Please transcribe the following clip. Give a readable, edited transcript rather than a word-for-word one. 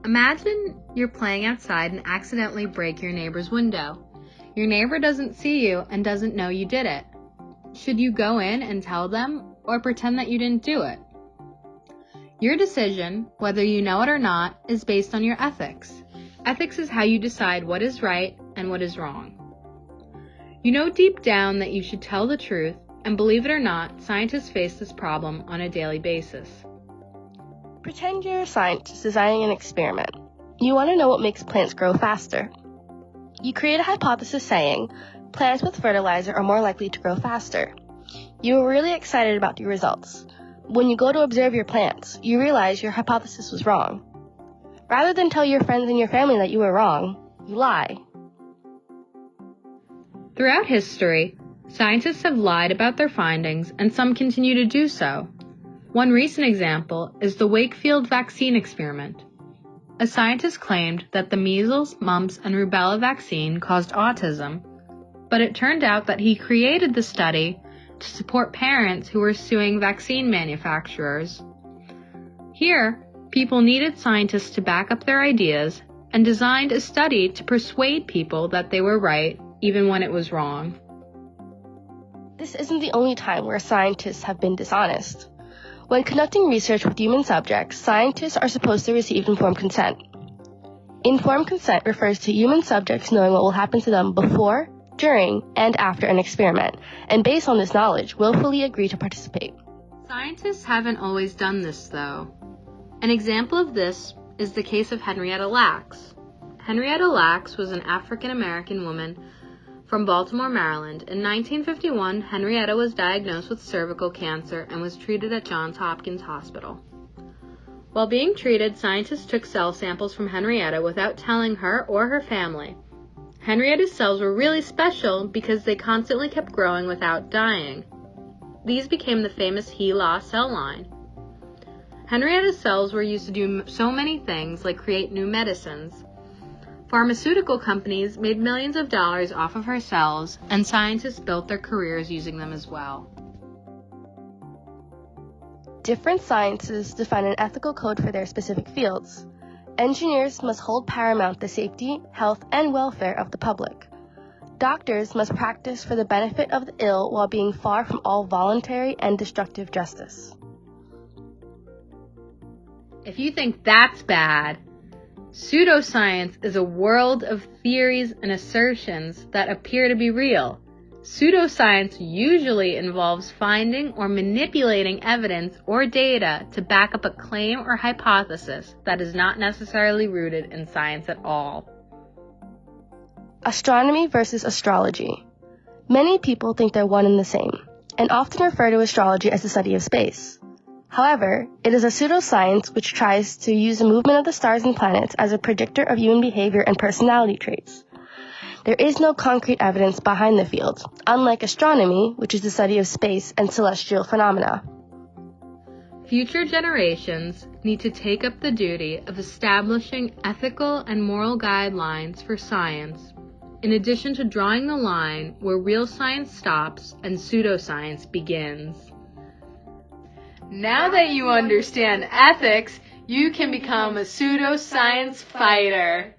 Imagine you're playing outside and accidentally break your neighbor's window. Your neighbor doesn't see you and doesn't know you did it. Should you go in and tell them or pretend that you didn't do it? Your decision, whether you know it or not, is based on your ethics. Ethics is how you decide what is right and what is wrong. You know deep down that you should tell the truth, and believe it or not, scientists face this problem on a daily basis. Pretend you're a scientist designing an experiment. You want to know what makes plants grow faster. You create a hypothesis saying, plants with fertilizer are more likely to grow faster. You are really excited about the results. When you go to observe your plants, you realize your hypothesis was wrong. Rather than tell your friends and your family that you were wrong, you lie. Throughout history, scientists have lied about their findings, and some continue to do so. One recent example is the Wakefield vaccine experiment. A scientist claimed that the measles, mumps, and rubella vaccine caused autism, but it turned out that he created the study to support parents who were suing vaccine manufacturers. Here, people needed scientists to back up their ideas and designed a study to persuade people that they were right, even when it was wrong. This isn't the only time where scientists have been dishonest. When conducting research with human subjects, scientists are supposed to receive informed consent. Informed consent refers to human subjects knowing what will happen to them before, during, and after an experiment, and based on this knowledge, willfully agree to participate. Scientists haven't always done this, though. An example of this is the case of Henrietta Lacks. Henrietta Lacks was an African-American woman from Baltimore, Maryland. In 1951, Henrietta was diagnosed with cervical cancer and was treated at Johns Hopkins Hospital. While being treated, scientists took cell samples from Henrietta without telling her or her family. Henrietta's cells were really special because they constantly kept growing without dying. These became the famous HeLa cell line. Henrietta's cells were used to do so many things, like create new medicines. Pharmaceutical companies made millions of dollars off of her cells, and scientists built their careers using them as well. Different sciences define an ethical code for their specific fields. Engineers must hold paramount the safety, health, and welfare of the public. Doctors must practice for the benefit of the ill while being far from all voluntary and destructive justice. If you think that's bad, pseudoscience is a world of theories and assertions that appear to be real. Pseudoscience usually involves finding or manipulating evidence or data to back up a claim or hypothesis that is not necessarily rooted in science at all. Astronomy versus astrology. Many people think they're one and the same, and often refer to astrology as the study of space. However, it is a pseudoscience which tries to use the movement of the stars and planets as a predictor of human behavior and personality traits. There is no concrete evidence behind the field, unlike astronomy, which is the study of space and celestial phenomena. Future generations need to take up the duty of establishing ethical and moral guidelines for science, in addition to drawing the line where real science stops and pseudoscience begins. Now that you understand ethics, you can become a pseudoscience fighter.